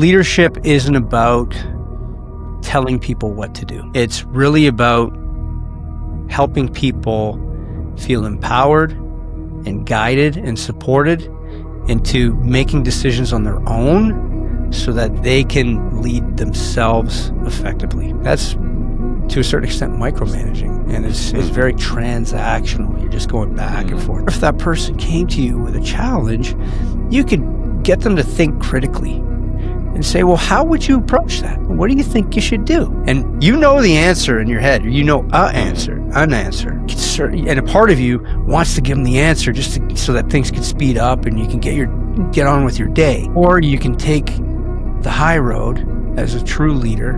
leadership isn't about telling people what to do. It's really about helping people feel empowered and guided and supported into making decisions on their own so that they can lead themselves effectively. That's, to a certain extent, micromanaging, and it's very transactional. You're just going back and forth. If that person came to you with a challenge, you could get them to think critically and say, well, how would you approach that? What do you think you should do? And you know the answer in your head. You know an answer. And a part of you wants to give them the answer just so that things can speed up and you can get on with your day. Or you can take the high road as a true leader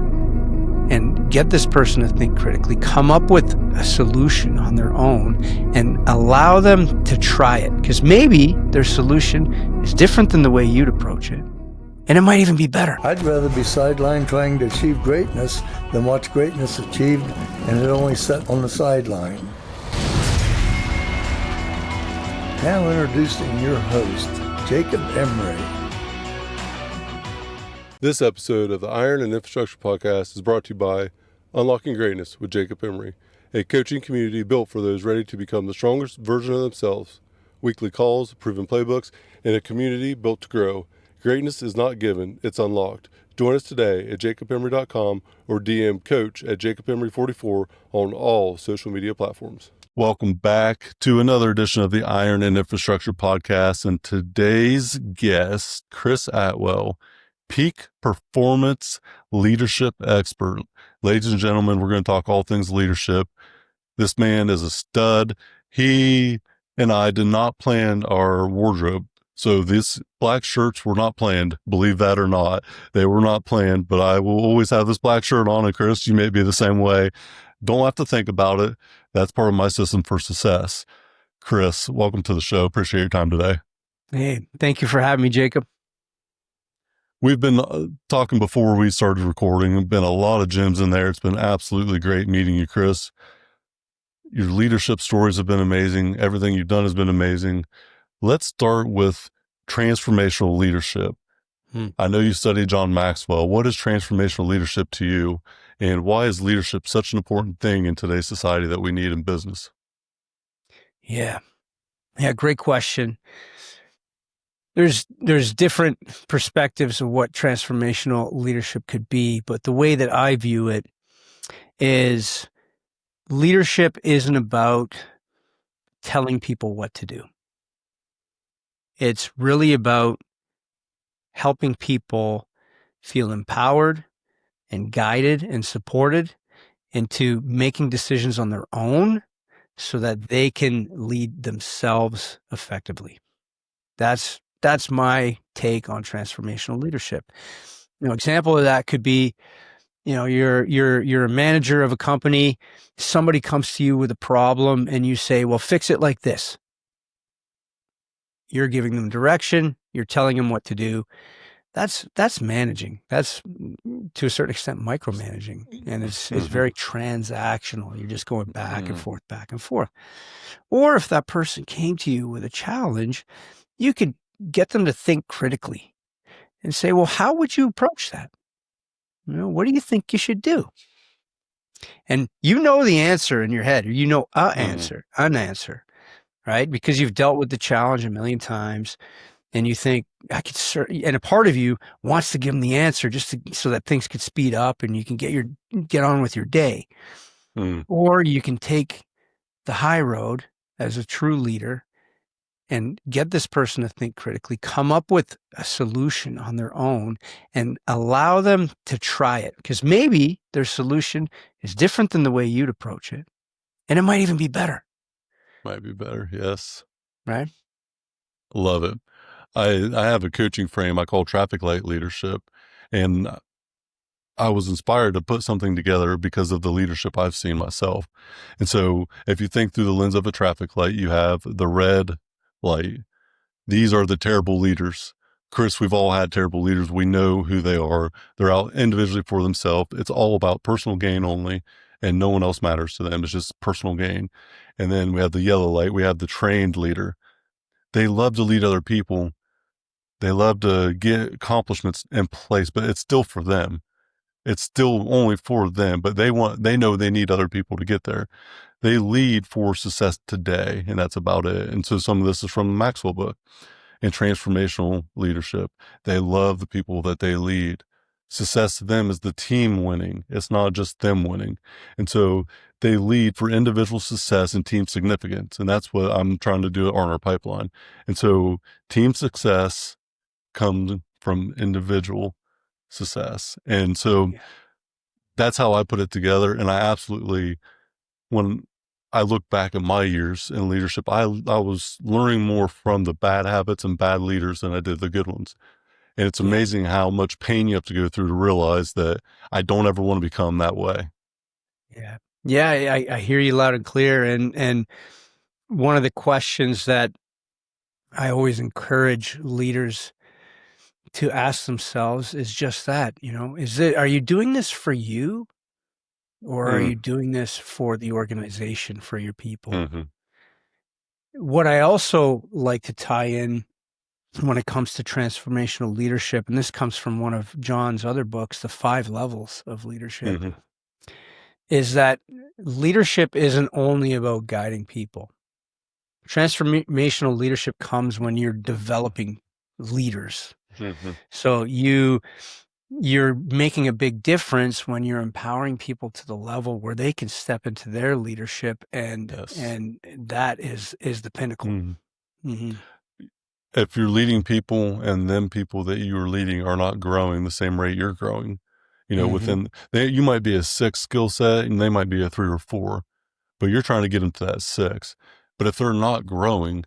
and get this person to think critically, come up with a solution on their own, and allow them to try it. Because maybe their solution is different than the way you'd approach it. And it might even be better. I'd rather be sidelined trying to achieve greatness than watch greatness achieved and it only set on the sideline. Now introducing your host, Jacob Emery. This episode of the Iron and Infrastructure Podcast is brought to you by Unlocking Greatness with Jacob Emery, a coaching community built for those ready to become the strongest version of themselves. Weekly calls, proven playbooks, and a community built to grow. Greatness is not given, it's unlocked. Join us today at jacobemery.com or DM coach at jacobemery44 on all social media platforms. Welcome back to another edition of the Iron and Infrastructure Podcast. And today's guest, Chris Atwell, peak performance leadership expert. Ladies and gentlemen, we're going to talk all things leadership. This man is a stud. He and I did not plan our wardrobe. So these black shirts were not planned, believe that or not. They were not planned, but I will always have this black shirt on. And Chris, you may be the same way. Don't have to think about it. That's part of my system for success. Chris, welcome to the show. Appreciate your time today. Hey, thank you for having me, Jacob. We've been talking before we started recording. There've been a lot of gems in there. It's been absolutely great meeting you, Chris. Your leadership stories have been amazing. Everything you've done has been amazing. Let's start with transformational leadership. I know you studied John Maxwell. What is transformational leadership to you? And why is leadership such an important thing in today's society that we need in business? Yeah, great question. There's different perspectives of what transformational leadership could be, but the way that I view it is leadership isn't about telling people what to do. It's really about helping people feel empowered and guided and supported into making decisions on their own so that they can lead themselves effectively. That's my take on transformational leadership. Example of that could be, you're a manager of a company, somebody comes to you with a problem and you say, well, fix it like this. You're giving them direction. You're telling them what to do. That's managing. That's, to a certain extent, micromanaging. And it's very transactional. You're just going back and forth. Or if that person came to you with a challenge, you could get them to think critically and say, well, how would you approach that? What do you think you should do? And you know the answer in your head. You know an answer. Right? Because you've dealt with the challenge a million times and you think, and a part of you wants to give them the answer just so that things could speed up and you can get on with your day. Or you can take the high road as a true leader and get this person to think critically, come up with a solution on their own and allow them to try it. Because maybe their solution is different than the way you'd approach it. And it might even be better. Might be better, yes. Right? Love it. I have a coaching frame I call traffic light leadership, and I was inspired to put something together because of the leadership I've seen myself. And so if you think through the lens of a traffic light, you have the red light. These are the terrible leaders. Chris, we've all had terrible leaders. We know who they are. They're out individually for themselves. It's all about personal gain only, and no one else matters to them. It's just personal gain. And then we have the yellow light. We have the trained leader. They love to lead other people, They love to get accomplishments in place, but it's still for them. It's still only for them, but they know they need other people to get there. They lead for success today, and that's about it. And so some of this is from the Maxwell book. And transformational leadership, they love the people that they lead. Success to them is the team winning. It's not just them winning. And so they lead for individual success and team significance. And that's what I'm trying to do on our pipeline. And so team success comes from individual success. And so that's how I put it together. And I absolutely, when I look back at my years in leadership, I was learning more from the bad habits and bad leaders than I did the good ones. And it's amazing how much pain you have to go through to realize that I don't ever want to become that way. Yeah. Yeah. I hear you loud and clear. And one of the questions that I always encourage leaders to ask themselves is just that, are you doing this for you, or are you doing this for the organization, for your people? Mm-hmm. What I also like to tie in when it comes to transformational leadership, and this comes from one of John's other books, The 5 Levels of Leadership, is that leadership isn't only about guiding people. Transformational leadership comes when you're developing leaders. So you're making a big difference when you're empowering people to the level where they can step into their leadership, and that is the pinnacle. If you're leading people and them people that you are leading are not growing the same rate you're growing, within you might be a 6 skill set and they might be a 3 or 4, but you're trying to get them to that 6. But if they're not growing,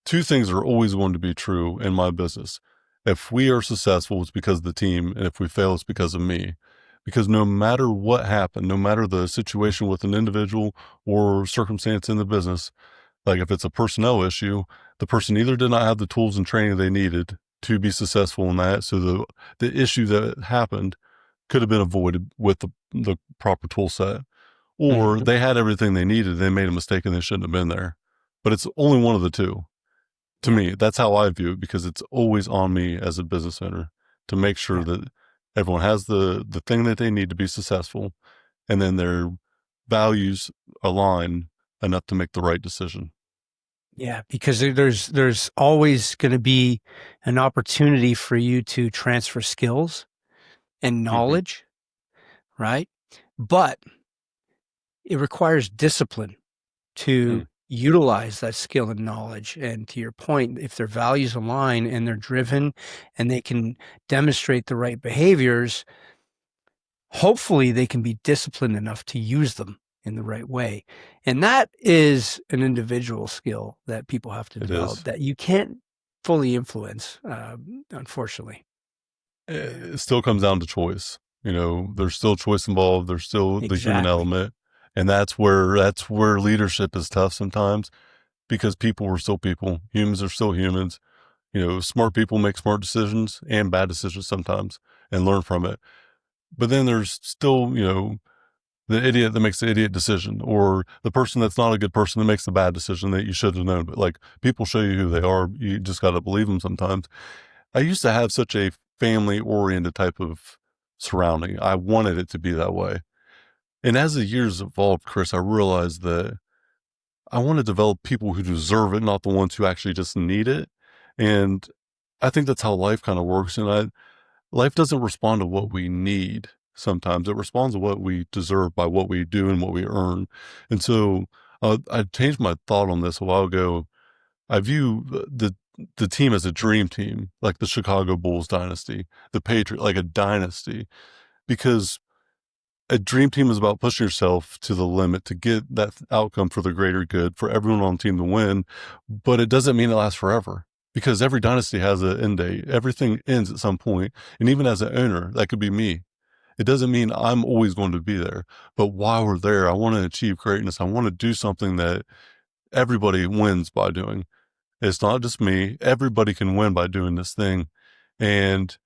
2 things are always going to be true in my business. If we are successful, it's because of the team. And if we fail, it's because of me. Because no matter what happened, no matter the situation with an individual or circumstance in the business, like if it's a personnel issue, the person either did not have the tools and training they needed to be successful in that. So the issue that happened could have been avoided with the proper tool set, or they had everything they needed. They made a mistake and they shouldn't have been there. But it's only one of the two. To me, that's how I view it, because it's always on me as a business owner to make sure that everyone has the thing that they need to be successful, and then their values align enough to make the right decision. Yeah, because there's always going to be an opportunity for you to transfer skills and knowledge, right? But it requires discipline to utilize that skill and knowledge. And to your point, if their values align and they're driven and they can demonstrate the right behaviors, hopefully they can be disciplined enough to use them in the right way. And that is an individual skill that people have to develop that you can't fully influence, unfortunately. It still comes down to choice. There's still choice involved. There's still the human element. And that's where leadership is tough sometimes, because people are still people. Humans are still humans. Smart people make smart decisions and bad decisions sometimes and learn from it. But then there's still, the idiot that makes the idiot decision, or the person that's not a good person that makes the bad decision that you should have known. But like, people show you who they are. You just got to believe them sometimes. I used to have such a family oriented type of surrounding. I wanted it to be that way. And as the years evolved, Chris, I realized that I want to develop people who deserve it, not the ones who actually just need it. And I think that's how life kind of works. And life doesn't respond to what we need. Sometimes it responds to what we deserve by what we do and what we earn. And so I changed my thought on this a while ago. I view the team as a dream team, like the Chicago Bulls dynasty, the Patriot, like a dynasty, because a dream team is about pushing yourself to the limit to get that outcome for the greater good, for everyone on the team to win. But it doesn't mean it lasts forever, because every dynasty has an end date. Everything ends at some point. And even as an owner, that could be me. It doesn't mean I'm always going to be there. But while we're there, I want to achieve greatness. I want to do something that everybody wins by doing. It's not just me. Everybody can win by doing this thing. And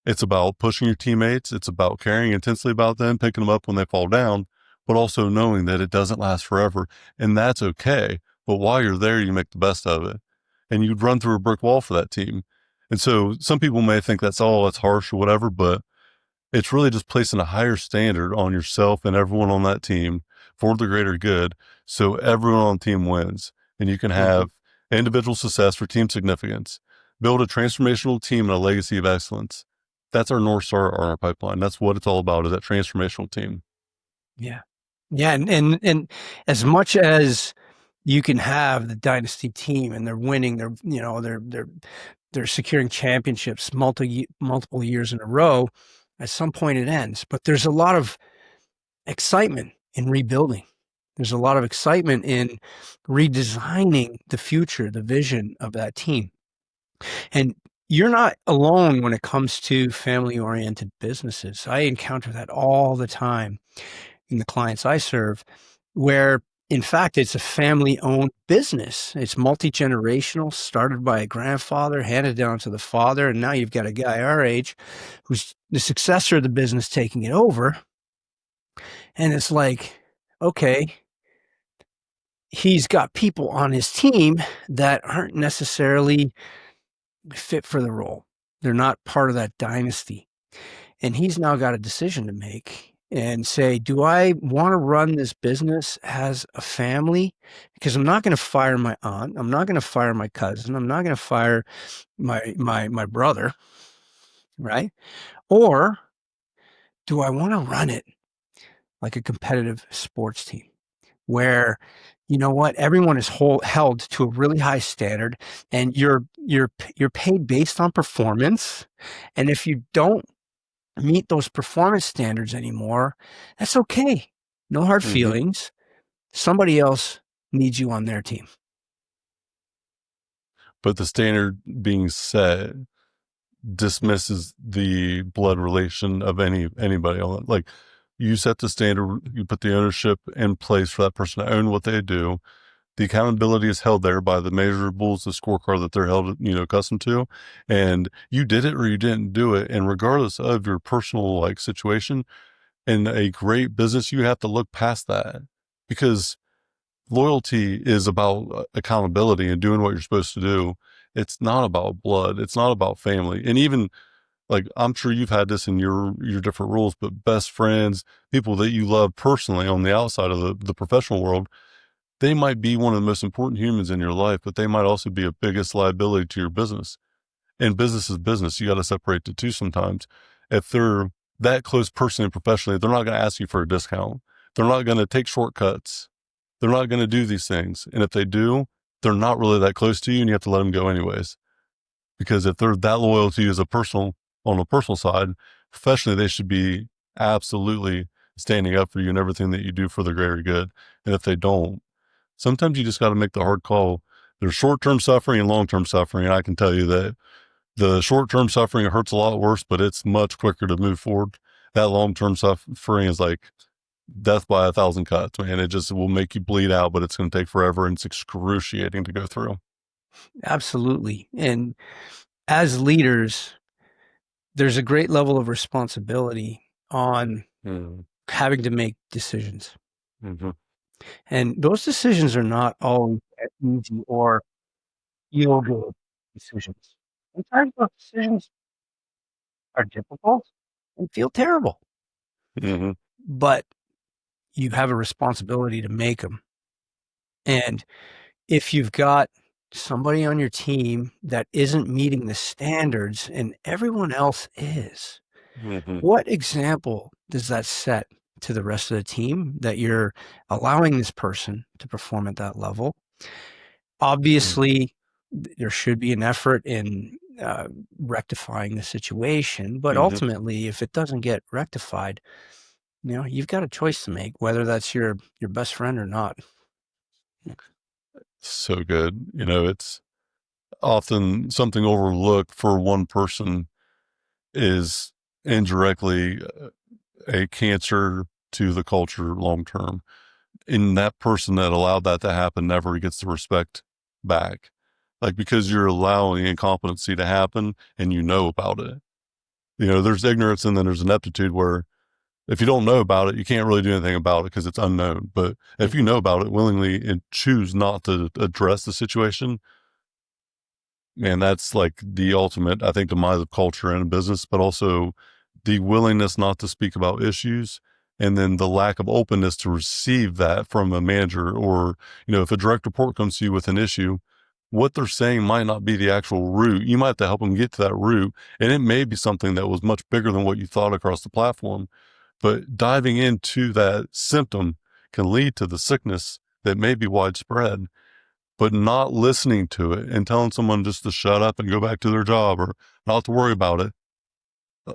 it's about pushing your teammates. It's about caring intensely about them, picking them up when they fall down, but also knowing that it doesn't last forever. And that's okay. But while you're there, you make the best of it. And you'd run through a brick wall for that team. And so some people may think that's harsh or whatever, but it's really just placing a higher standard on yourself and everyone on that team for the greater good. So everyone on the team wins, and you can have individual success for team significance, build a transformational team and a legacy of excellence. That's our North Star on our pipeline. That's what it's all about, is that transformational team. Yeah. Yeah. And as much as you can have the dynasty team and they're winning, they're securing championships multiple years in a row, at some point it ends. But there's a lot of excitement in rebuilding. There's a lot of excitement in redesigning the future, the vision of that team. And you're not alone when it comes to family-oriented businesses. I encounter that all the time in the clients I serve, where in fact, it's a family-owned business. It's multi-generational, started by a grandfather, handed down to the father, and now you've got a guy our age who's the successor of the business taking it over. And it's like, okay, he's got people on his team that aren't necessarily fit for the role. They're not part of that dynasty. And he's now got a decision to make and say, do I want to run this business as a family? Because I'm not going to fire my aunt. I'm not going to fire my cousin. I'm not going to fire my brother, right? Or do I want to run it like a competitive sports team where, you know what, everyone is held to a really high standard, and you're paid based on performance. And if you don't meet those performance standards anymore, that's okay. No hard feelings. Somebody else needs you on their team. But the standard being set dismisses the blood relation of anybody on it. Like, you set the standard, you put the ownership in place for that person to own what they do. The accountability is held there by the measurables, the scorecard that they're held, accustomed to. And you did it or you didn't do it. And regardless of your personal situation, in a great business, you have to look past that, because loyalty is about accountability and doing what you're supposed to do. It's not about blood. It's not about family. And even, like, I'm sure you've had this in your different roles, but best friends, people that you love personally on the outside of the professional world, they might be one of the most important humans in your life, but they might also be a biggest liability to your business. And business is business. You got to separate the two sometimes. If they're that close personally and professionally, they're not going to ask you for a discount. They're not going to take shortcuts. They're not going to do these things. And if they do, they're not really that close to you, and you have to let them go anyways. Because if they're that loyal to you on a personal side, professionally, they should be absolutely standing up for you and everything that you do for the greater good. And if they don't, sometimes you just got to make the hard call. There's short-term suffering and long-term suffering. And I can tell you that the short-term suffering hurts a lot worse, but it's much quicker to move forward. That long-term suffering is like death by 1,000 cuts, man. It just will make you bleed out, but it's going to take forever, and it's excruciating to go through. Absolutely. And as leaders, there's a great level of responsibility on having to make decisions. And those decisions are not always easy or feel-good decisions. Sometimes those decisions are difficult and feel terrible. But you have a responsibility to make them. And if you've got somebody on your team that isn't meeting the standards and everyone else is, what example does that set to the rest of the team, that you're allowing this person to perform at that level? Obviously, there should be an effort in rectifying the situation, but ultimately, if it doesn't get rectified, you've got a choice to make, whether that's your best friend or not. So good. It's often something overlooked for one person is indirectly a cancer to the culture long term. And that person that allowed that to happen never gets the respect back. Like, because you're allowing incompetency to happen and you know about it. There's ignorance and then there's ineptitude, where if you don't know about it, you can't really do anything about it because it's unknown. But if you know about it willingly and choose not to address the situation, And that's like the ultimate, I think, demise of culture in a business, but also the willingness not to speak about issues. And then the lack of openness to receive that from a manager, or, if a direct report comes to you with an issue, what they're saying might not be the actual root. You might have to help them get to that root. And it may be something that was much bigger than what you thought across the platform. But diving into that symptom can lead to the sickness that may be widespread. But not listening to it and telling someone just to shut up and go back to their job or not to worry about it.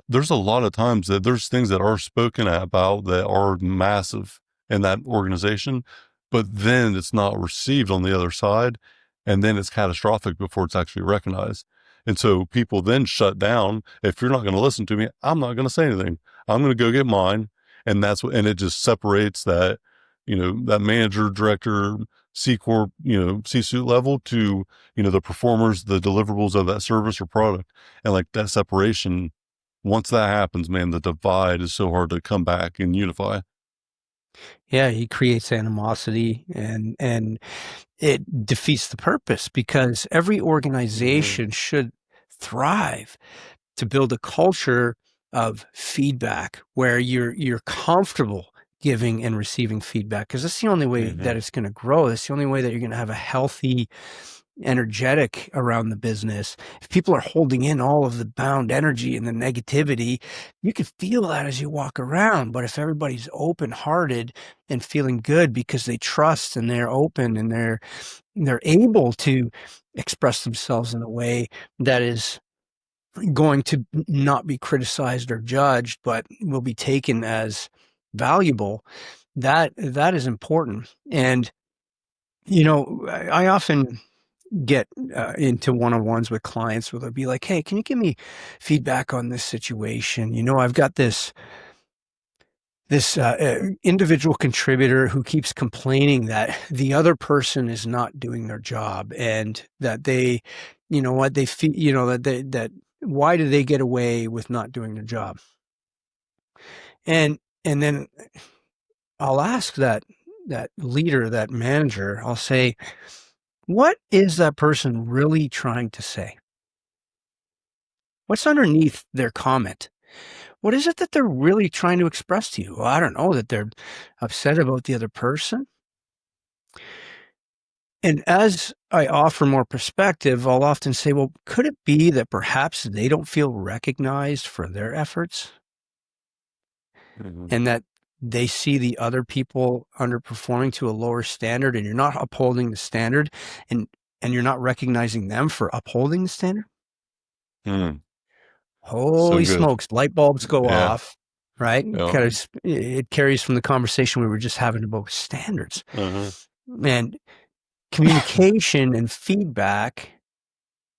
There's a lot of times that there's things that are spoken about that are massive in that organization, but then it's not received on the other side. And then it's catastrophic before it's actually recognized. And so people then shut down. If you're not going to listen to me, I'm not going to say anything. I'm going to go get mine. And and it just separates that, that manager, director, C Corp, C-suite level to, the performers, the deliverables of that service or product. And like that separation, once that happens, man, the divide is so hard to come back and unify. Yeah, he creates animosity, and it defeats the purpose, because every organization should thrive to build a culture of feedback where you're comfortable giving and receiving feedback, because that's the only way that it's going to grow. That's the only way that you're going to have a healthy, energetic around the business. If people are holding in all of the bound energy and the negativity, you can feel that as you walk around. But if everybody's open-hearted and feeling good because they trust and they're open and they're able to express themselves in a way that is going to not be criticized or judged, but will be taken as valuable, that is important. And I often get into one-on-ones with clients where they'll be like, hey, can you give me feedback on this situation? I've got this individual contributor who keeps complaining that the other person is not doing their job, and that they feel, that why do they get away with not doing their job? And then I'll ask that leader, that manager, I'll say, what is that person really trying to say? What's underneath their comment? What is it that they're really trying to express to you? Well, I don't know, that they're upset about the other person. And as I offer more perspective, I'll often say, well, could it be that perhaps they don't feel recognized for their efforts? And that they see the other people underperforming to a lower standard, and you're not upholding the standard, and you're not recognizing them for upholding the standard? Holy smokes, light bulbs go off, right? Because it carries from the conversation we were just having about standards. And communication and feedback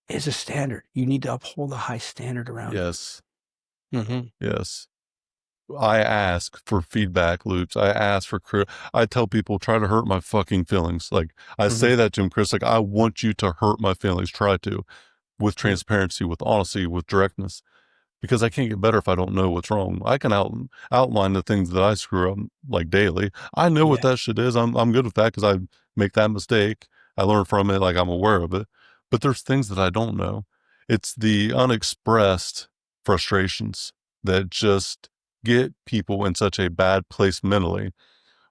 is a standard. You need to uphold a high standard around it. Yes. I ask for feedback loops. I ask for, I tell people, try to hurt my fucking feelings. Like I say that to him, Chris, like I want you to hurt my feelings. Try to, with transparency, with honesty, with directness, because I can't get better if I don't know what's wrong. I can outline the things that I screw up like daily. I know what that shit is. I'm good with that because I make that mistake. I learn from it. Like I'm aware of it, but there's things that I don't know. It's the unexpressed frustrations that just get people in such a bad place mentally.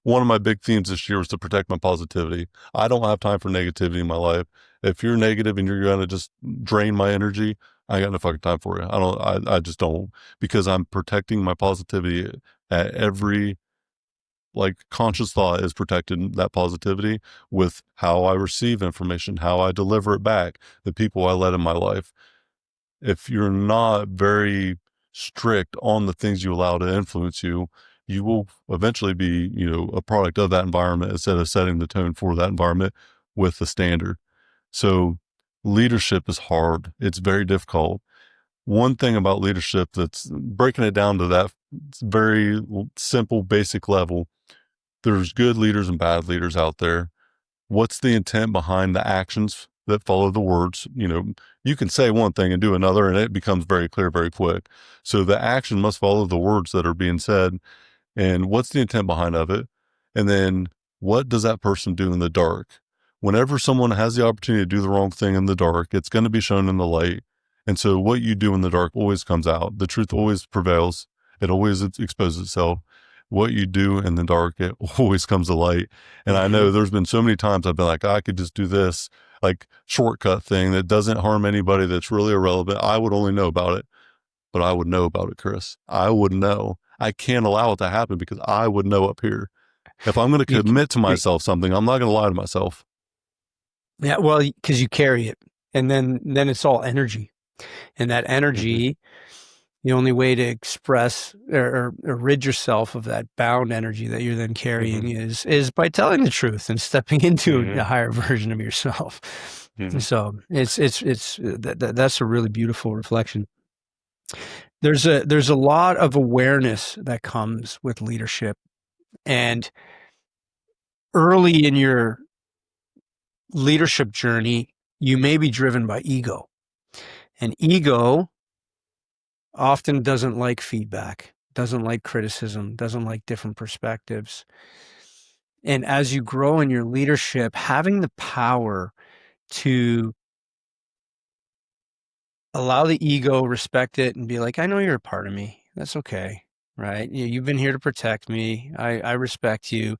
One of my big themes this year was to protect my positivity. I don't have time for negativity in my life. If you're negative and you're going to just drain my energy, I got no fucking time for you. I just don't, because I'm protecting my positivity at every, like, conscious thought is protected, that positivity, with how I receive information, how I deliver it back, the people I let in my life. If you're not very strict on the things you allow to influence you, you will eventually be, a product of that environment instead of setting the tone for that environment with the standard. So leadership is hard. It's very difficult. One thing about leadership, that's breaking it down to that very simple, basic level, there's good leaders and bad leaders out there. What's the intent behind the actions that follow the words? You can say one thing and do another, and it becomes very clear very quick. So the action must follow the words that are being said. And what's the intent behind of it? And then what does that person do in the dark? whenever someone has the opportunity to do the wrong thing in the dark, it's going to be shown in the light. And so what you do in the dark always comes out. The truth always prevails. It always exposes itself. What you do in the dark, it always comes to light. And I know there's been so many times I've been like, I could just do this like shortcut thing that doesn't harm anybody, that's really irrelevant. I would only know about it, but I would know about it, Chris. I would know. I can't allow it to happen because I would know up here. If I'm going to commit to myself something, I'm not going to lie to myself. Yeah, well, because you carry it, and then it's all energy, and that energy, the only way to express or rid yourself of that bound energy that you're then carrying is by telling the truth and stepping into a higher version of yourself. So that's a really beautiful reflection. There's a lot of awareness that comes with leadership, and early in your leadership journey, you may be driven by ego, and ego often doesn't like feedback, doesn't like criticism, doesn't like different perspectives. And as you grow in your leadership, having the power to allow the ego, respect it, and be like, I know you're a part of me. That's okay. Right? You've been here to protect me. I respect you,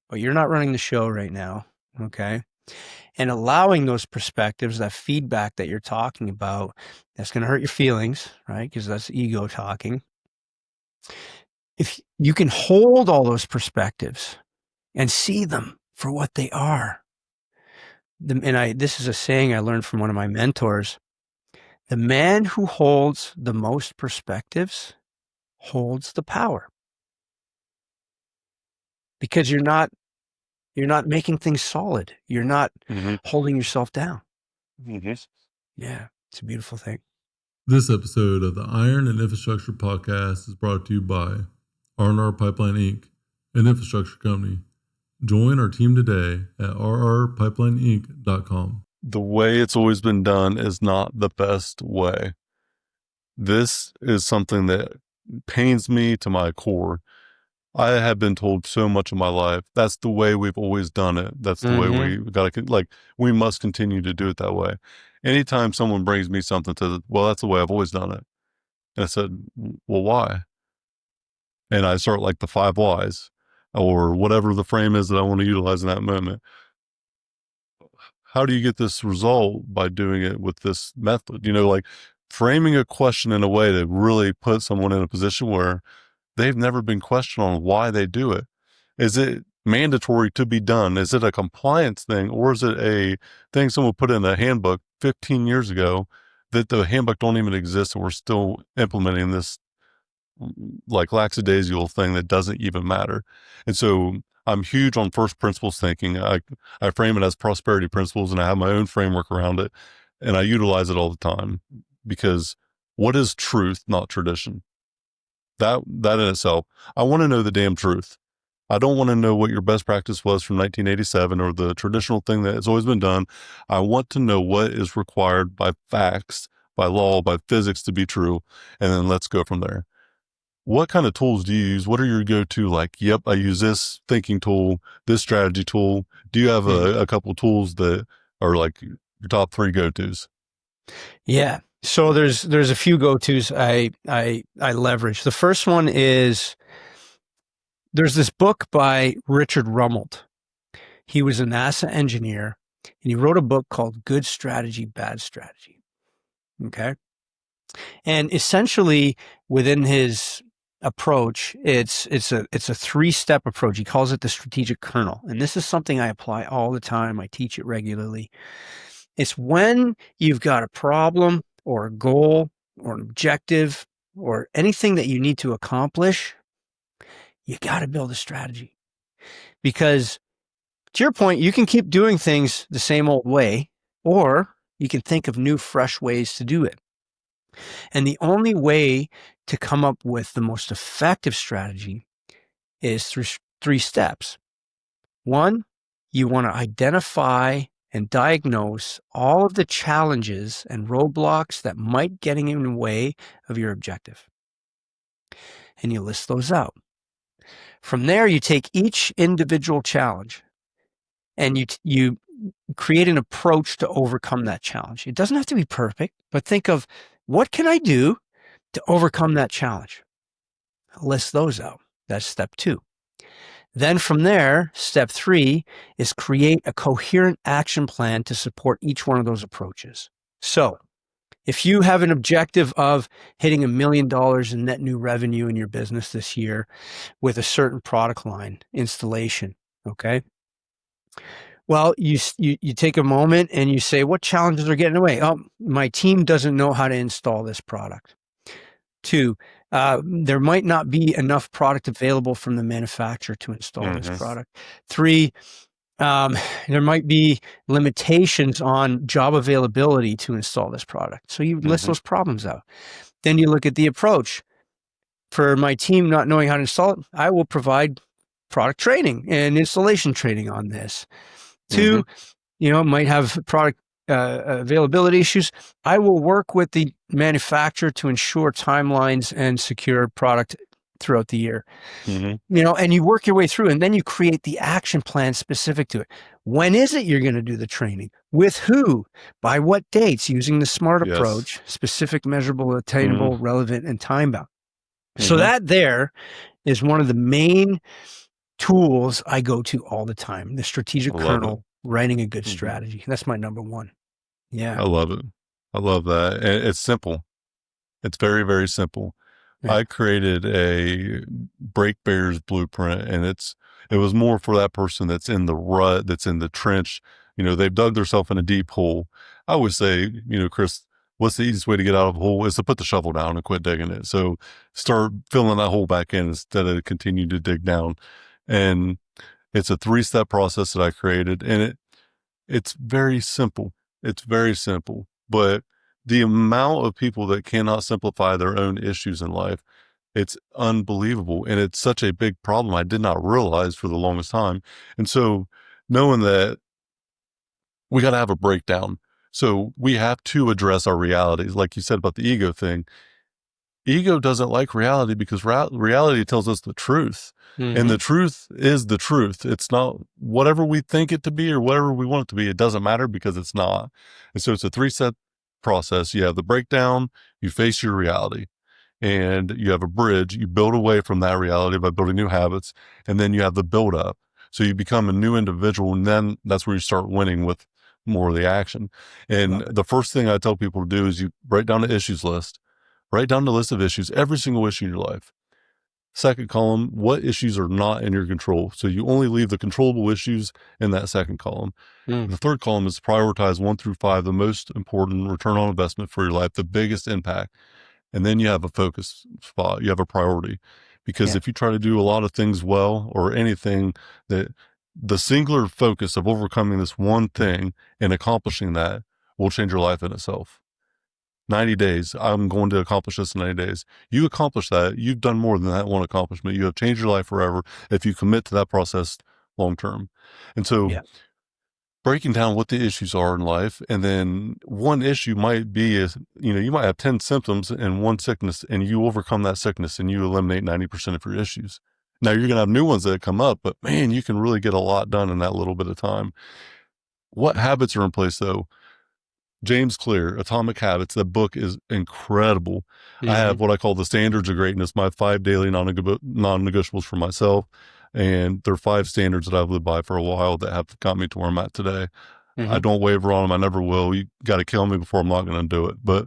but you're not running the show right now. Okay. And allowing those perspectives, that feedback that you're talking about, that's going to hurt your feelings, right? Because that's ego talking. If you can hold all those perspectives and see them for what they are. This is a saying I learned from one of my mentors. The man who holds the most perspectives holds the power. Because you're not making things solid. You're not holding yourself down. Yeah, it's a beautiful thing. This episode of the Iron and Infrastructure Podcast is brought to you by R&R Pipeline Inc., an infrastructure company. Join our team today at rrpipelineinc.com. The way it's always been done is not the best way. This is something that pains me to my core. I have been told so much of my life, that's the way we've always done it. That's the way we got to, we must continue to do it that way. Anytime someone brings me something well, that's the way I've always done it. And I said, well, why? And I start like the 5 whys or whatever the frame is that I want to utilize in that moment. How do you get this result? By doing it with this method, framing a question in a way to really put someone in a position where they've never been questioned on why they do it. Is it mandatory to be done? Is it a compliance thing, or is it a thing someone put in a handbook 15 years ago that the handbook don't even exist and we're still implementing this like lackadaisical thing that doesn't even matter? And so I'm huge on first principles thinking. I frame it as prosperity principles, and I have my own framework around it, and I utilize it all the time because what is truth, not tradition? That in itself, I want to know the damn truth. I don't want to know what your best practice was from 1987 or the traditional thing that has always been done. I want to know what is required by facts, by law, by physics to be true. And then let's go from there. What kind of tools do you use? What are your go-to? Like, yep, I use this thinking tool, this strategy tool. Do you have a couple tools that are like your top 3 go-tos? Yeah. So there's a few go-tos I leverage. The first one is, there's this book by Richard Rumelt. He was a NASA engineer, and he wrote a book called Good Strategy, Bad Strategy. Okay. And essentially within his approach, it's a 3-step approach. He calls it the strategic kernel. And this is something I apply all the time. I teach it regularly. It's when you've got a problem or a goal or an objective or anything that you need to accomplish, you got to build a strategy. Because to your point, you can keep doing things the same old way, or you can think of new, fresh ways to do it. And the only way to come up with the most effective strategy is through 3 steps. 1, you want to identify and diagnose all of the challenges and roadblocks that might get in the way of your objective. And you list those out. From there, you take each individual challenge and you create an approach to overcome that challenge. It doesn't have to be perfect, but think of, what can I do to overcome that challenge? List those out. That's step 2. Then from there, step 3 is create a coherent action plan to support each one of those approaches. So if you have an objective of hitting $1 million in net new revenue in your business this year with a certain product line installation, okay? Well, you take a moment and you say, what challenges are getting in the way? Oh, my team doesn't know how to install this product. 2, there might not be enough product available from the manufacturer to install this product. 3, there might be limitations on job availability to install this product. So you list those problems out. Then you look at the approach. For my team not knowing how to install it, I will provide product training and installation training on this. 2, might have product availability issues. I will work with the manufacturer to ensure timelines and secure product throughout the year. And you work your way through, and then you create the action plan specific to it. When is it you're going to do the training? With who? By what dates? Using the SMART approach: specific, measurable, attainable, relevant, and time-bound. So that there is one of the main tools I go to all the time. The strategic kernel, writing a good strategy. That's my number 1. Yeah. I love it. I love that. And it's simple. It's very, very simple. Yeah. I created a Break Barriers blueprint, and it was more for that person that's in the rut, that's in the trench. They've dug themselves in a deep hole. I always say, Chris, what's the easiest way to get out of a hole is to put the shovel down and quit digging it. So start filling that hole back in instead of continue to dig down. And it's a 3-step process that I created, and it's very simple. It's very simple, but the amount of people that cannot simplify their own issues in life, it's unbelievable. And it's such a big problem I did not realize for the longest time. And so knowing that we got to have a breakdown. So we have to address our realities. Like you said about the ego thing, ego doesn't like reality because reality tells us the truth. And the truth is the truth. It's not whatever we think it to be or whatever we want it to be. It doesn't matter because it's not. And so it's a 3-step process. You have the breakdown, you face your reality, and you have a bridge. You build away from that reality by building new habits, and then you have the build up. So you become a new individual, and then that's where you start winning with more of the action. And the first thing I tell people to do is you write down the issues list. Write down the list of issues, every single issue in your life. Second column, what issues are not in your control? So you only leave the controllable issues in that second column. The third column is prioritize 1 through 5, the most important return on investment for your life, the biggest impact. And then you have a focus spot. You have a priority. Because if you try to do a lot of things well or anything, that the singular focus of overcoming this one thing and accomplishing that will change your life in itself. 90 days. I'm going to accomplish this in 90 days. You accomplish that. You've done more than that one accomplishment. You have changed your life forever if you commit to that process long term. And so breaking down what the issues are in life, and then one issue might be you might have 10 symptoms and one sickness, and you overcome that sickness and you eliminate 90% of your issues. Now you're going to have new ones that come up, but man, you can really get a lot done in that little bit of time. What habits are in place though? James Clear, Atomic Habits, that book is incredible. I have what I call the standards of greatness, my 5 daily non-negotiables for myself. And there are 5 standards that I've lived by for a while that have got me to where I'm at today. I don't waver on them. I never will. You got to kill me before I'm not going to do it. But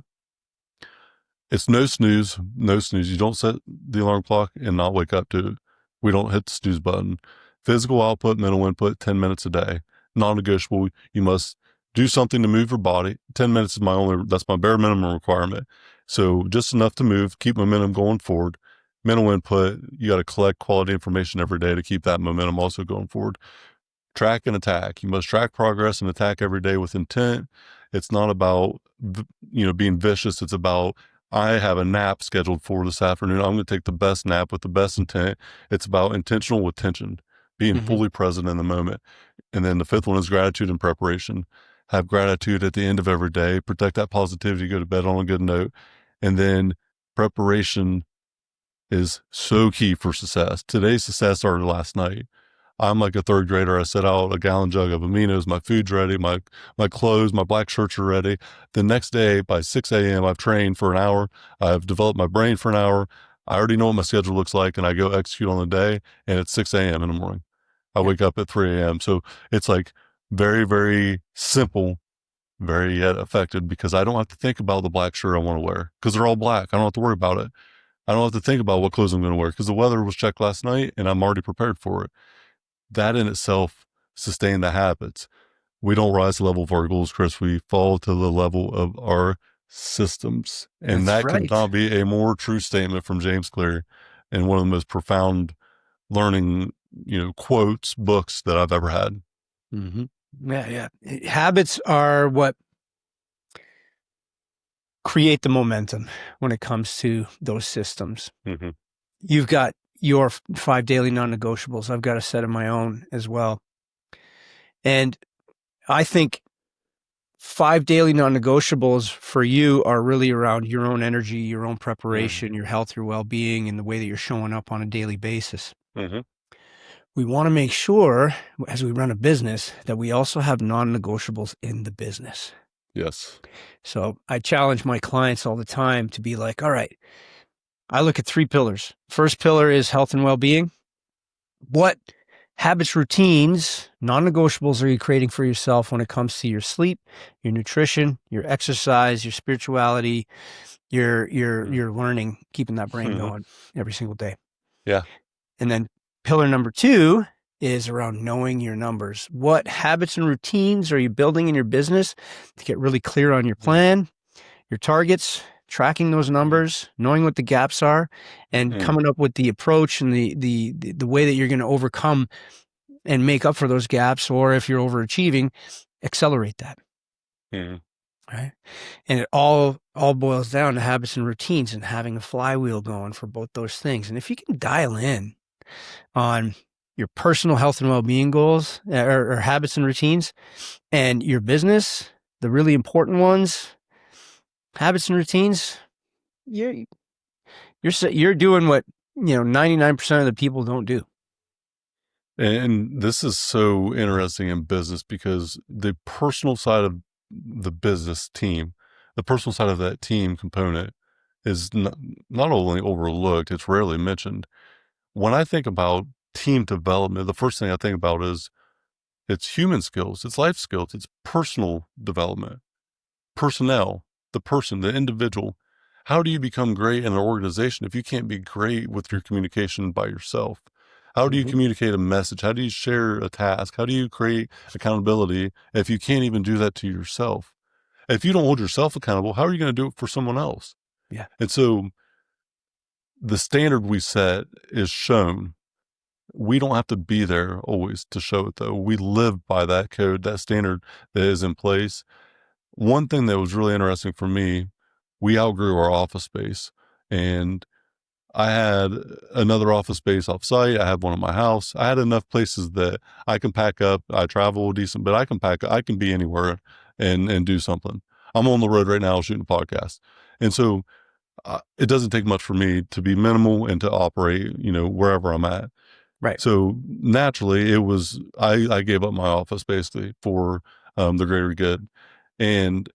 it's no snooze, no snooze. You don't set the alarm clock and not wake up to it. We don't hit the snooze button. Physical output, mental input, 10 minutes a day. Non-negotiable. You must do something to move your body. 10 minutes is that's my bare minimum requirement. So just enough to move, keep momentum going forward. Mental input, you got to collect quality information every day to keep that momentum also going forward. Track and attack. You must track progress and attack every day with intent. It's not about, being vicious. It's about, I have a nap scheduled for this afternoon. I'm going to take the best nap with the best intent. It's about intentional attention, being fully present in the moment. And then the 5th one is gratitude and preparation. Have gratitude at the end of every day, protect that positivity, go to bed on a good note. And then preparation is so key for success. Today's success started last night. I'm like a third grader. I set out a gallon jug of aminos, my food's ready, my clothes, my black shirts are ready. The next day by 6 a.m., I've trained for an hour. I've developed my brain for an hour. I already know what my schedule looks like, and I go execute on the day, and it's 6 a.m. in the morning. I wake up at 3 a.m. So it's like very, very simple, very yet effective, because I don't have to think about the black shirt I want to wear because they're all black. I don't have to worry about it. I don't have to think about what clothes I'm going to wear because the weather was checked last night and I'm already prepared for it. That in itself sustained the habits. We don't rise to the level of our goals, Chris. We fall to the level of our systems. And That's that could right. not be a more true statement from James Clear, and one of the most profound learning, quotes, books that I've ever had. Mm-hmm. Yeah. Habits are what create the momentum when it comes to those systems. Mm-hmm. You've got your 5 daily non-negotiables. I've got a set of my own as well. And I think 5 daily non-negotiables for you are really around your own energy, your own preparation, your health, your well-being, and the way that you're showing up on a daily basis. Mm-hmm. We want to make sure as we run a business that we also have non-negotiables in the business. Yes. So I challenge my clients all the time to be like, all right, I look at 3 pillars. First pillar is health and well-being. What habits, routines, non-negotiables are you creating for yourself when it comes to your sleep, your nutrition, your exercise, your spirituality, your learning, keeping that brain going every single day? Yeah. And then pillar number 2 is around knowing your numbers. What habits and routines are you building in your business to get really clear on your plan, your targets, tracking those numbers, knowing what the gaps are, and coming up with the approach and the way that you're going to overcome and make up for those gaps, or if you're overachieving, accelerate that. Right? And it all boils down to habits and routines and having a flywheel going for both those things. And if you can dial in on your personal health and well-being goals or habits and routines, and your business, the really important ones, habits and routines, you're doing what 99% of the people don't do. And this is so interesting in business because the personal side of the business team, the personal side of that team component is not only overlooked, it's rarely mentioned. When I think about team development, the first thing I think about is it's human skills, it's life skills, it's personal development, personnel, the person, the individual. How do you become great in an organization if you can't be great with your communication by yourself? How do you communicate a message? How do you share a task? How do you create accountability if you can't even do that to yourself? If you don't hold yourself accountable, how are you going to do it for someone else? Yeah. And so the standard we set is shown. We don't have to be there always to show it, though. We live by that code, that standard that is in place. One thing that was really interesting for me, we outgrew our office space, and I had another office space off site. I had one at my house. I had enough places that I can pack up. I travel decent, but I can be anywhere and do something. I'm on the road right now shooting a podcast. And so it doesn't take much for me to be minimal and to operate, wherever I'm at. Right. So naturally it was, I gave up my office basically for the greater good. And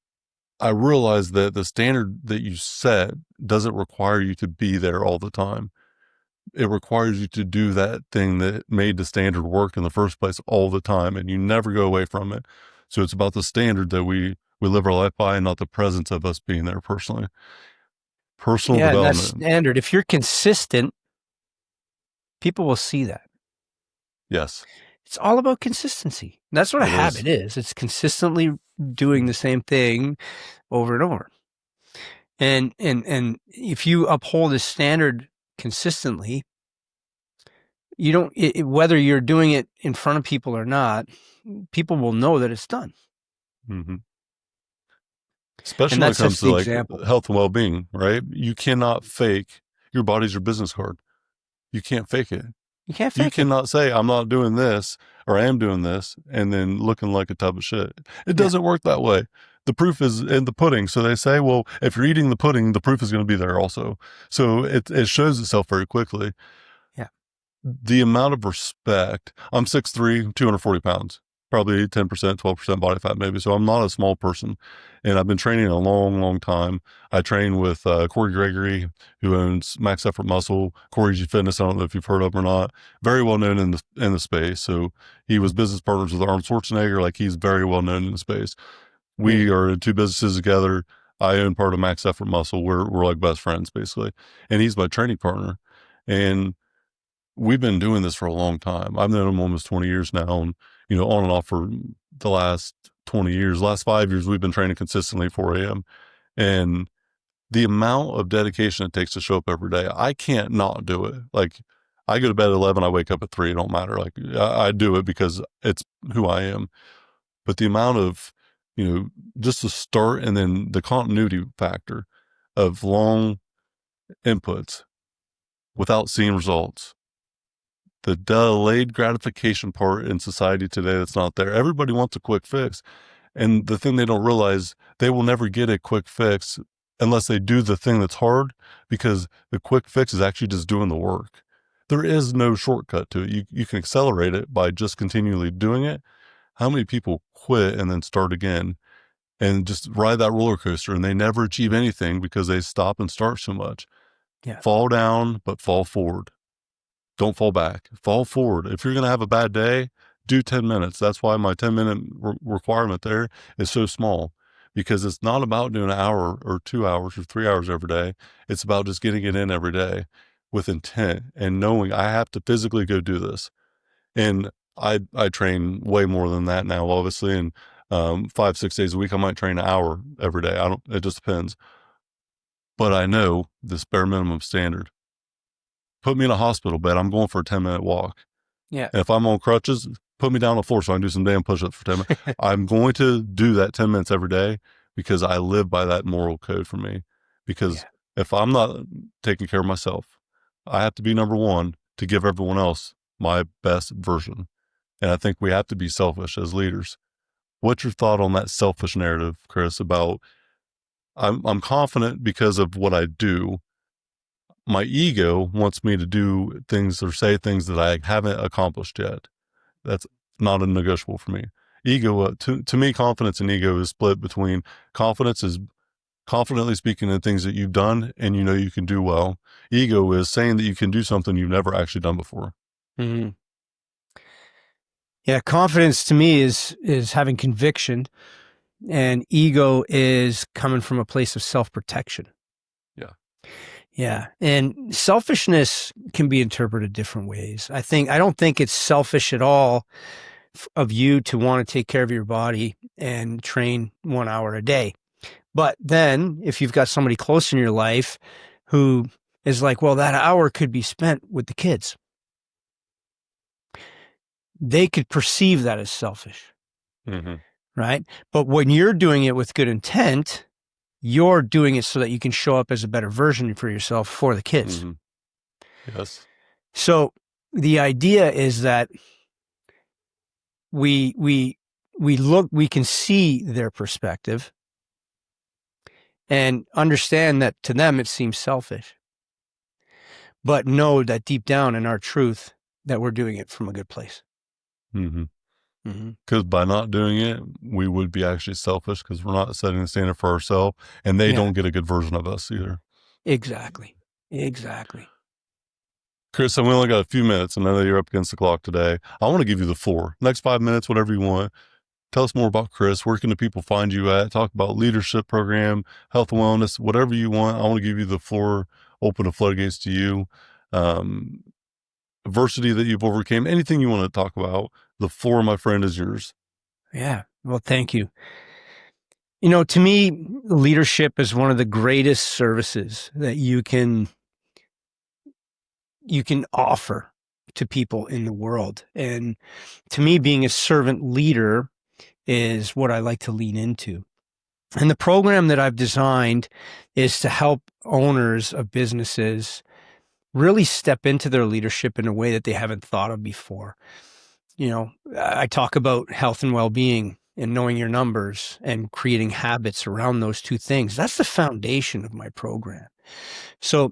I realized that the standard that you set doesn't require you to be there all the time. It requires you to do that thing that made the standard work in the first place all the time, and you never go away from it. So it's about the standard that we live our life by, and not the presence of us being there personally. Personal development. That's standard. If you're consistent, people will see that. Yes. It's all about consistency. That's what a habit is. It's consistently doing the same thing over and over. And if you uphold a standard consistently, you don't, whether you're doing it in front of people or not, people will know that it's done. Mm-hmm. Especially when it comes to like health and well-being, right? You cannot fake your body's your business card. You can't fake it. You can't fake it. You cannot say, I'm not doing this or I am doing this and then looking like a tub of shit. It doesn't work that way. The proof is in the pudding. So they say, well, if you're eating the pudding, the proof is going to be there also. So it shows itself very quickly. Yeah. the amount of respect. I'm 6'3", 240 pounds, probably 10%, 12% body fat maybe. So I'm not a small person. And I've been training a long, long time. I train with Corey Gregory, who owns Max Effort Muscle, Corey G Fitness. I don't know if you've heard of him or not. Very well known in the space. So he was business partners with Arnold Schwarzenegger. Like, he's very well known in the space. We are in two businesses together. I own part of Max Effort Muscle. We're like best friends, basically. And he's my training partner. And we've been doing this for a long time. I've known him almost 20 years now, and, on and off for the last 20 years. Last 5 years, we've been training consistently at 4 a.m. And the amount of dedication it takes to show up every day, I can't not do it. Like, I go to bed at 11, I wake up at 3. It don't matter. Like, I do it because it's who I am. But the amount of, just the start and then the continuity factor of long inputs without seeing results, the delayed gratification part in society today that's not there. Everybody wants a quick fix. And the thing they don't realize, they will never get a quick fix unless they do the thing that's hard, because the quick fix is actually just doing the work. There is no shortcut to it. You can accelerate it by just continually doing it. How many people quit and then start again and just ride that roller coaster, and they never achieve anything because they stop and start so much? Yeah. Fall down, but fall forward. Don't fall back. Fall forward. If you're going to have a bad day, do 10 minutes. That's why my 10-minute requirement there is so small, because it's not about doing an hour or 2 hours or 3 hours every day. It's about just getting it in every day with intent and knowing I have to physically go do this. And I train way more than that now, obviously. And 5-6 days a week, I might train an hour every day. It just depends. But I know this bare minimum standard. Put me in a hospital bed, I'm going for a 10-minute walk. Yeah. And if I'm on crutches, put me down on the floor so I can do some damn push-ups for 10 minutes. I'm going to do that 10 minutes every day, because I live by that moral code for me. Because if I'm not taking care of myself, I have to be number one to give everyone else my best version. And I think we have to be selfish as leaders. What's your thought on that selfish narrative, Chris, about I'm confident because of what I do. My ego wants me to do things or say things that I haven't accomplished yet. That's not a negotiable for me. Ego, to me, confidence and ego is split between confidence is confidently speaking in things that you've done and you can do well. Ego is saying that you can do something you've never actually done before. Mm-hmm. Yeah, confidence to me is having conviction, and ego is coming from a place of self-protection. Yeah. And selfishness can be interpreted different ways. I don't think it's selfish at all of you to want to take care of your body and train 1 hour a day. But then if you've got somebody close in your life who is like, well, that hour could be spent with the kids, they could perceive that as selfish. Mm-hmm. Right? But when you're doing it with good intent, you're doing it so that you can show up as a better version for yourself for the kids. Mm-hmm. Yes. So the idea is that we can see their perspective and understand that to them it seems selfish, but know that deep down in our truth that we're doing it from a good place. Mm-hmm. Because by not doing it, we would be actually selfish, because we're not setting the standard for ourselves, and they don't get a good version of us either. Exactly. Chris, we only got a few minutes, and I know you're up against the clock today. I want to give you the floor. Next 5 minutes, whatever you want. Tell us more about Chris. Where can the people find you at? Talk about leadership program, health and wellness, whatever you want. I want to give you the floor, open the floodgates to you. Adversity that you've overcame, anything you want to talk about. The floor, my friend, is yours. Yeah. Well, thank you. To me, leadership is one of the greatest services that you can offer to people in the world. And to me, being a servant leader is what I like to lean into. And the program that I've designed is to help owners of businesses really step into their leadership in a way that they haven't thought of before. I talk about health and well-being and knowing your numbers and creating habits around those two things. That's the foundation of my program. So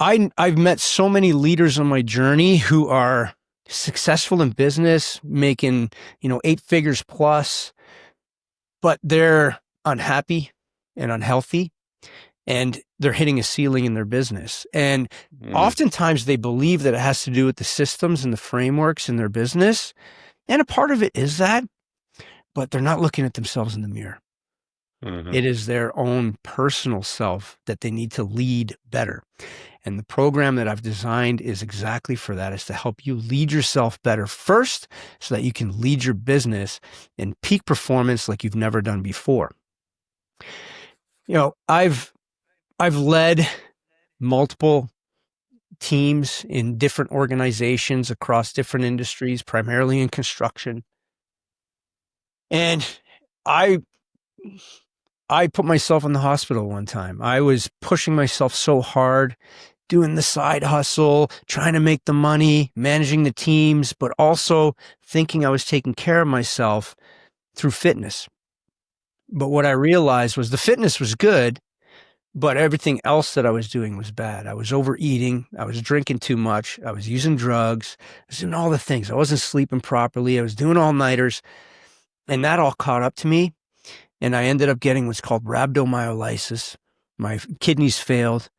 I've met so many leaders on my journey who are successful in business, making, 8 figures plus, but they're unhappy and unhealthy, and they're hitting a ceiling in their business. And oftentimes they believe that it has to do with the systems and the frameworks in their business. And a part of it is that, but they're not looking at themselves in the mirror. It is their own personal self that they need to lead better. And the program that I've designed is exactly for that, is to help you lead yourself better first so that you can lead your business in peak performance like you've never done before. I've led multiple teams in different organizations across different industries, primarily in construction. And I put myself in the hospital one time. I was pushing myself so hard, doing the side hustle, trying to make the money, managing the teams, but also thinking I was taking care of myself through fitness. But what I realized was the fitness was good, but everything else that I was doing was bad. I was overeating. I was drinking too much. I was using drugs. I was doing all the things. I wasn't sleeping properly. I was doing all-nighters. And that all caught up to me. And I ended up getting what's called rhabdomyolysis. My kidneys failed.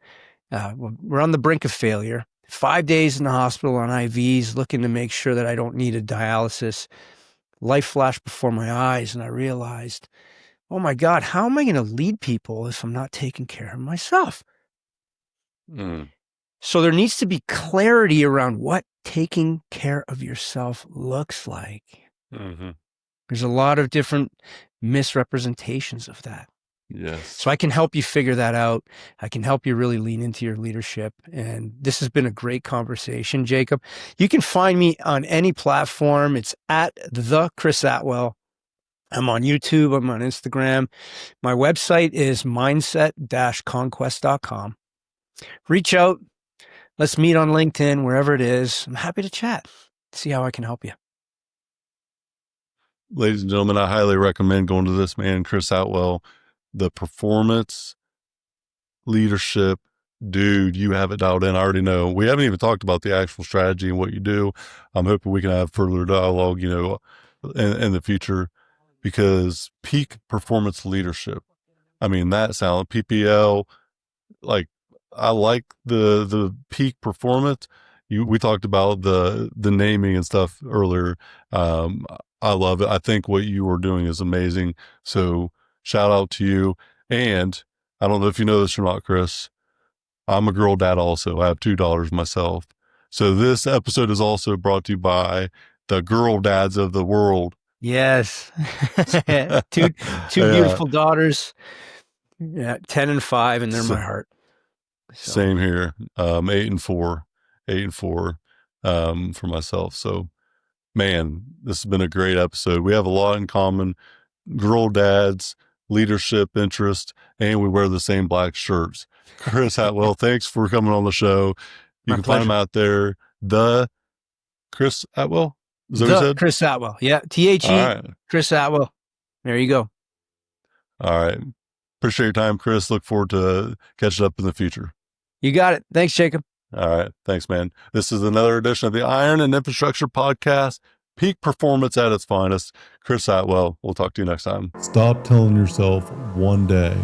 We're on the brink of failure. 5 days in the hospital on IVs, looking to make sure that I don't need a dialysis. Life flashed before my eyes, and I realized, oh my God, how am I going to lead people if I'm not taking care of myself? So there needs to be clarity around what taking care of yourself looks like. There's a lot of different misrepresentations of that. Yes. So I can help you figure that out. I can help you really lean into your leadership. And this has been a great conversation, Jacob. You can find me on any platform. It's at the Chris Atwell. I'm on YouTube. I'm on Instagram. My website is mindset-conquest.com. Reach out. Let's meet on LinkedIn, wherever it is. I'm happy to chat, see how I can help you. Ladies and gentlemen, I highly recommend going to this man, Chris Atwell. The performance leadership, dude, you have it dialed in. I already know. We haven't even talked about the actual strategy and what you do. I'm hoping we can have further dialogue, in the future, because peak performance leadership, that sound PPL, like, I like the peak performance. We talked about the naming and stuff earlier. I love it. I think what you are doing is amazing. So shout out to you. And I don't know if you know this or not, Chris, I'm a girl dad also. I have 2 daughters myself. So this episode is also brought to you by the girl dads of the world. Yes. two beautiful daughters, 10 and 5, and they're my heart. So. Same here. 8 and 4 for myself. So, man, this has been a great episode. We have a lot in common: girl dads, leadership interest, and we wear the same black shirts. Chris Atwell, thanks for coming on the show. You can find him out there. The Chris Atwell? Is that what you said? Chris Atwell. Yeah. THE. Right. Chris Atwell. There you go. All right. Appreciate your time, Chris. Look forward to catching up in the future. You got it. Thanks, Jacob. All right. Thanks, man. This is another edition of the Iron and Infrastructure Podcast. Peak performance at its finest. Chris Atwell. We'll talk to you next time. Stop telling yourself one day.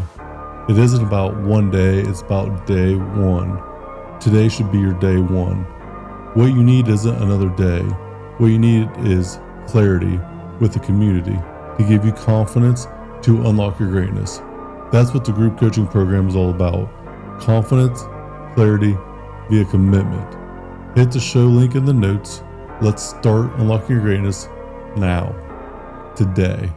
It isn't about one day. It's about day one. Today should be your day one. What you need isn't another day. What you need is clarity with the community to give you confidence to unlock your greatness. That's what the group coaching program is all about. Confidence, clarity, via commitment. Hit the show link in the notes. Let's start unlocking your greatness now, today.